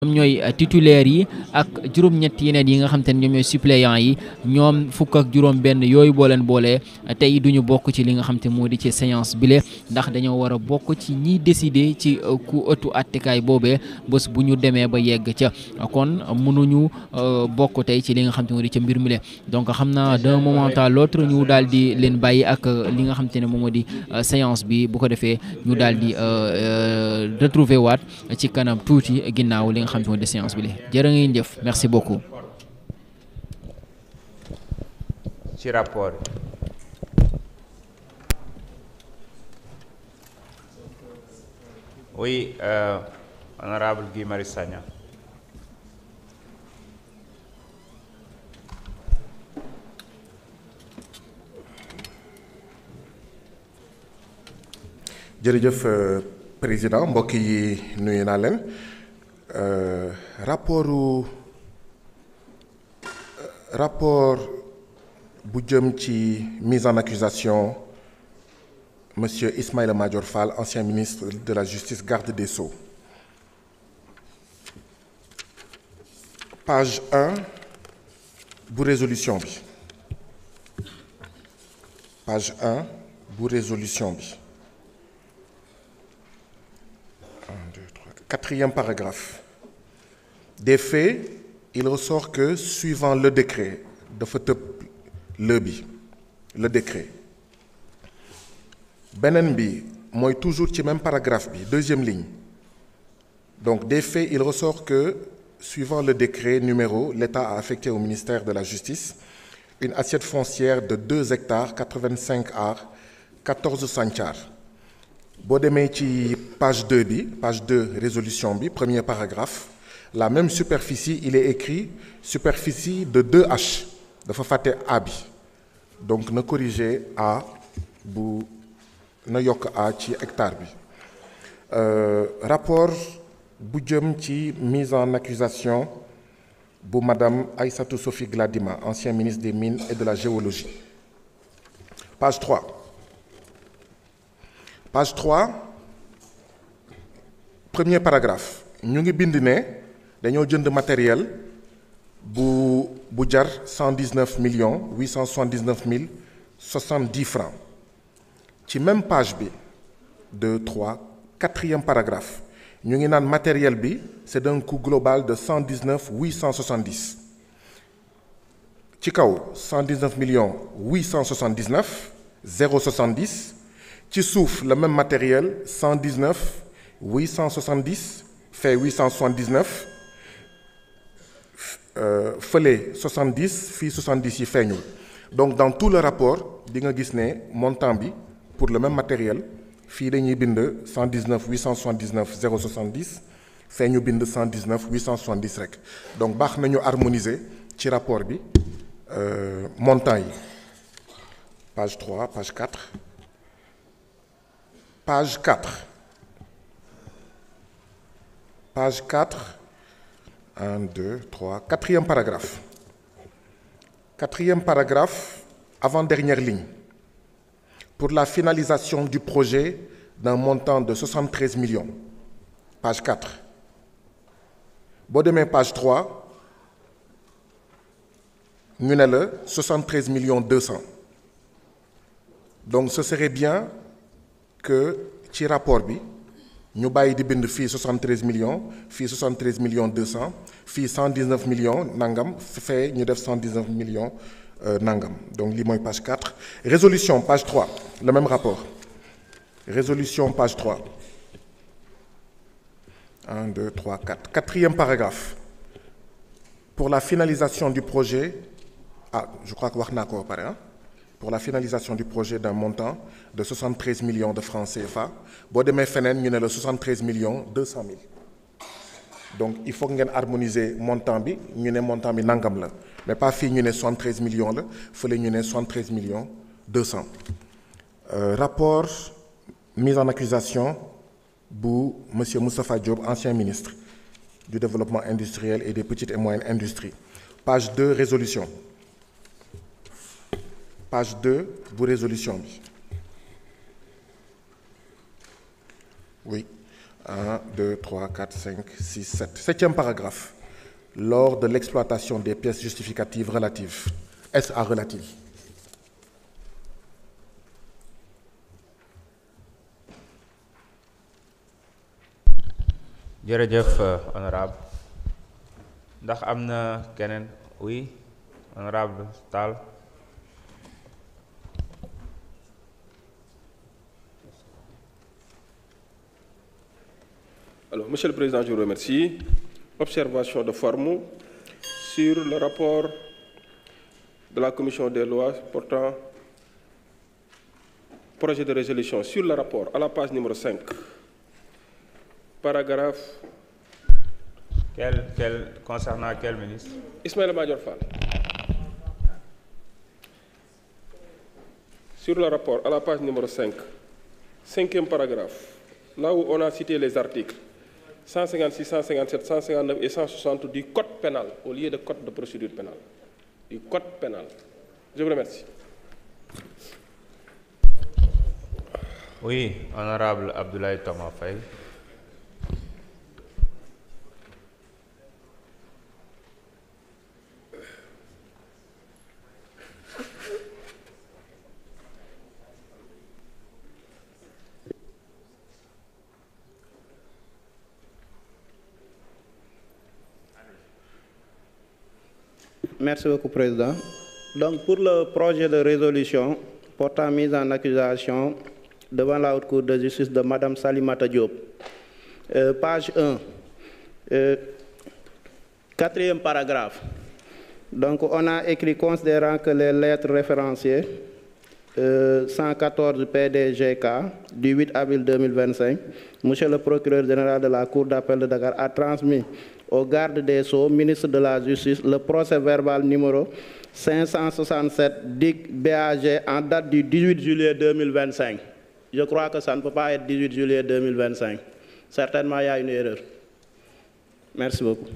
ñoom ñooy titulaires yi ak juróom-ñett yeneen yi nga xam te ne ñoom ñooy suppléants yi ñoom fukk ak juróom-benn yooyu boo leen boolee tey duñu bokk ci li nga xam te moo di ci séance bile ndax dañoo war a bokk ci ñiy décider ci ku ëttu attekaay boobee bés bu ñu demee ba yegg ca kon mënuñu bokk tey ci li nga xam te moo di ca mbir mi le donc xam naa d'un moment à l'autre ñu daal di leen bàyyi ak li nga xam te ne moom moo di séance bi bu ko defee ñu daal di retrouver waat ci kanam tuuti ginnaaw li nga xam ne séance bi la jërë ngeen jëf merci beaucoup. ci rapport oui honorable Guy Marius Sagna. jërëjëf président mbokk yi nuyu naa leen. rapport bu jëm ci mise en accusation monsieur Ismaïla Madior Fall ancien ministre de la justice garde des Sceaux page 1 bu résolution bi page 1 bu résolution bi 1 2 3 quatrième paragraphe. Des faits, il ressort que, suivant le décret, le décret, beneen bi mooy toujours ci même paragraphe bi deuxième ligne. Donc, des faits, il ressort que, suivant le décret numéro, l'État a affecté au ministère de la Justice une assiette foncière de 2 hectares, 85 arts, 14 santiars. boo demee ci page 2 bi, page 2 résolution bi, premier paragraphe, la même superficie, il est écrit superficie de 2H dafa fàtte A bi donc na corriger A bu na yokk A ci hectare bi. Rapport bu jëm ci mise en accusation bu madame Aïssatou Sophie Gladima, ancien ministre des Mines et de la Géologie. Page 3. Page 3, premier paragraphe. ñu ngi bind ne dañoo jënd matériel bu jar 119 millions 879 mille 70 francs ci même page bi 2 3 quatrième paragraphe ñu ngi naan matériel bi c'est d'un coût global de 119 870 ci kaw 119 millions 879 070 ci suuf le même matériel 119 870 fait 879 fële 70 fii 70 yi feeñul donc dans tout le rapport di nga gis ne montant bi pour le même matériel fii dañuy bind 119 879 070 fee ñu bind 119 870 rek donc baax nañu harmoniser ci rapport bi montant yi page 3 page 4 page 4 page 4 1 2 3 quatrième paragraphe. Quatrième paragraphe, avant-dernière ligne. Pour la finalisation du projet d'un montant de 73 millions. Page 4. Boo demee page 3 ñu ne la 73 millions 200. Donc ce serait bien que ci rapport bi ñu bàyyi di bind fii 73 millions fii 73 millions 200 fii 119 millions nangam fee ñu def 119 millions nangam donc lii mooy page 4. Résolution page 3 le même rapport. Résolution page 3 1 2 3 4 quatrième paragraphe. Pour la finalisation du projet je crois que wax naa ko ba pare pour la finalisation du projet d'un montant de 73 millions de francs CFA boo demee feneen ñu ne la 73 millions 200 mille donc il faut ngeen harmoniser montant bi ñu ne montant bi nangam la mais pas fii ñu ne 73 millions la fële ñu ne 73 millions 200. Rapport mise en accusation bu monsieur Moustapha Diop ancien ministre du développement industriel et des petites et moyennes industries page 2 résolution. Page 2 bu résolution bi oui 1, 2, 3, 4, 5, 6, 7. Septième paragraphe. Lors de l'exploitation des pièces justificatives relatives. Est-ce à relative? jërëjëf honorable ndax am na keneen oui honorable Tall. Alors, Monsieur le Président, je vous remercie. Observation de forme sur le rapport de la Commission des lois portant projet de résolution sur le rapport à la page numéro 5, paragraphe. Concernant quel ministre? Ismaïla Madior Fall. Sur le rapport à la page numéro 5, cinquième paragraphe, là où on a cité les articles 156, 157, 159 et 160 du Code pénal au lieu de Code de procédure pénale. Du Code pénal. Je vous remercie. Oui, honorable Abdoulaye Thomas Faye. Merci beaucoup, Président. Donc, pour le projet de résolution portant mise en accusation devant la Haute Cour de justice de Mme Salimata Diop, page 1, quatrième paragraphe. Donc, on a écrit considérant que les lettres référenciées 114 PDGK du 8 avril 2025, Monsieur le procureur général de la Cour d'appel de Dakar a transmis au garde des Sceaux, ministre de la Justice, le procès-verbal numéro 567 DIC BAG en date du 18 juillet 2025. Je crois que ça ne peut pas être 18 juillet 2025. Certainement, il y a une erreur. Merci beaucoup.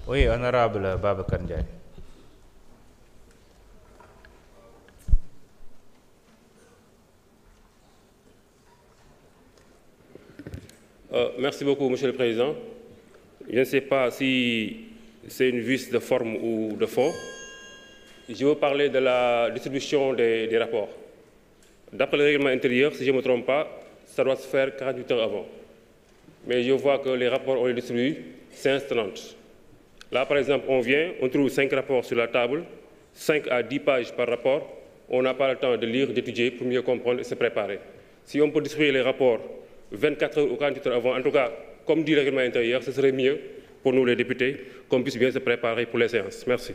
Oui, honorable Babacar Ndiaye. Merci beaucoup, Monsieur le Président. Je ne sais pas si c'est une vice de forme ou de fond. Je veux parler de la distribution des rapports. D'après le règlement intérieur, si je ne me trompe pas, ça doit se faire 48 heures avant. Mais je vois que les rapports, on les distribue 5h30. Là, par exemple, on trouve 5 rapports sur la table, 5 à 10 pages par rapport. On n'a pas le temps de lire, d'étudier pour mieux comprendre et se préparer. Si on peut distribuer les rapports 24 heures ou 48 heures avant, en tout cas, comme dit le règlement intérieur, ce serait mieux pour nous les députés qu'on puisse bien se préparer pour les séances. Merci.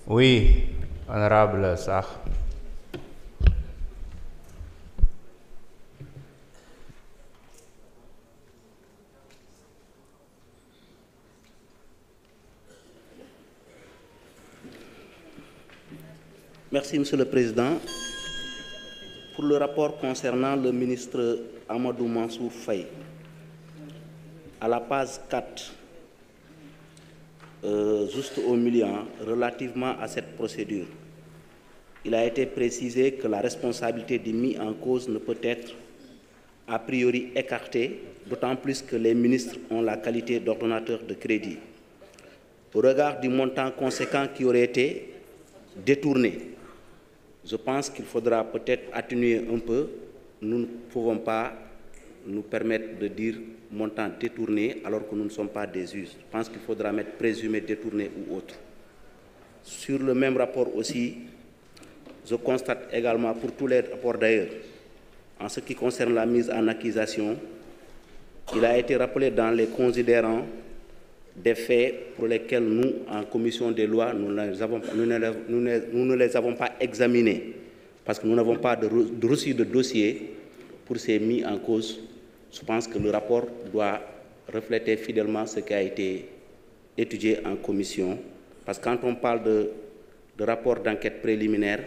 Oui, honorable Sakh. Merci, Monsieur le Président. Pour le rapport concernant le ministre Amadou Mansour Faye, à la page 4, juste au milieu, relativement à cette procédure, il a été précisé que la responsabilité du mis en cause ne peut être a priori écartée, d'autant plus que les ministres ont la qualité d'ordonnateur de crédit. Au regard du montant conséquent qui aurait été détourné, je pense qu'il faudra peut-être atténuer un peu. Nous ne pouvons pas nous permettre de dire montant détourné alors que nous ne sommes pas des juges. Je pense qu'il faudra mettre présumé détourné ou autre. Sur le même rapport aussi, je constate également pour tous les rapports d'ailleurs, en ce qui concerne la mise en accusation, il a été rappelé dans les considérants des faits pour lesquels nous, en commission des lois, nous ne les avons pas examinés parce que nous n'avons pas de reçu de dossier pour ces mis en cause. Je pense que le rapport doit refléter fidèlement ce qui a été étudié en commission. Parce que quand on parle de rapport d'enquête préliminaire,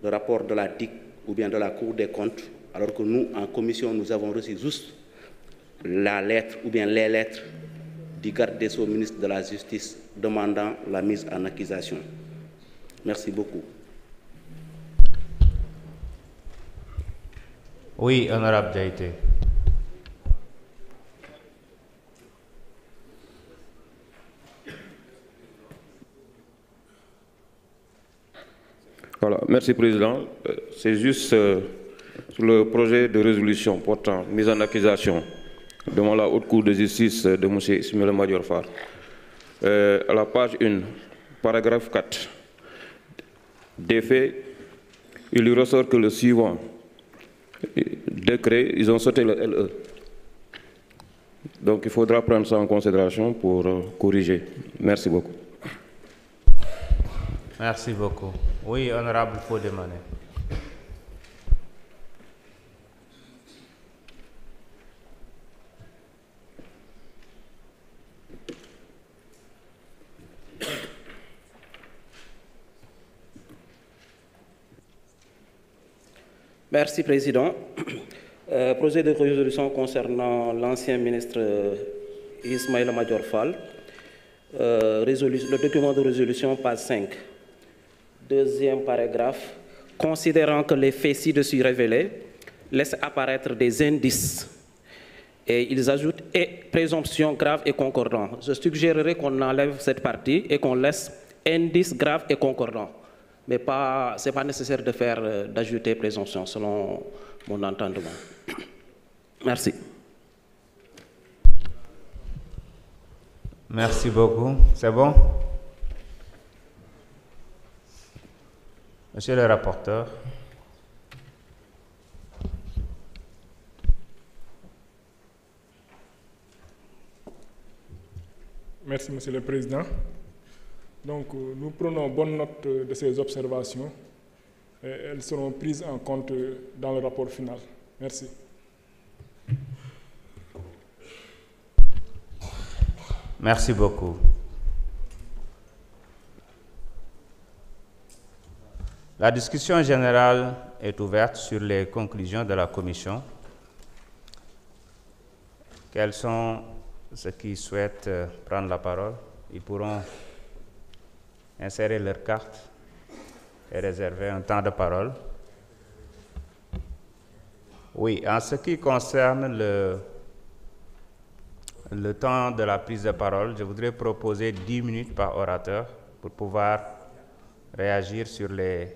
le rapport de la DIC ou bien de la Cour des comptes, alors que nous, en commission, nous avons reçu juste la lettre ou bien les lettres du garde des Sceaux, ministre de la Justice, demandant la mise en accusation. Merci beaucoup. Oui, honorable Diaité. Voilà, merci Président. C'est juste sur le projet de résolution portant mise en accusation devant la Haute Cour de justice de M. Ismaïla Madior Fall. À la page 1, paragraphe 4, des faits, il lui ressort que le suivant décret, ils ont sauté le LE. Donc il faudra prendre ça en considération pour corriger. Merci beaucoup. Merci beaucoup. Oui, honorable Fodé-Mané. Merci, Président. Projet de résolution concernant l'ancien ministre Ismaïla Madior Fall. Le document de résolution, page 5. Deuxième paragraphe. Considérant que les faits ci-dessus révélés laissent apparaître des indices. Et ils ajoutent « et présomption grave et concordant ». Je suggérerais qu'on enlève cette partie et qu'on laisse « indice grave et concordant ». Mais ce n'est pas nécessaire d'ajouter présomption, selon mon entendement. Merci. Merci beaucoup. C'est bon? Monsieur le rapporteur. Merci, Monsieur le Président. Donc, nous prenons bonne note de ces observations et elles seront prises en compte dans le rapport final. Merci. Merci beaucoup. La discussion générale est ouverte sur les conclusions de la commission. Quels sont ceux qui souhaitent prendre la parole? Ils pourront insérer leur carte et réserver un temps de parole. Oui, en ce qui concerne le temps de la prise de parole, je voudrais proposer 10 minutes par orateur pour pouvoir réagir sur les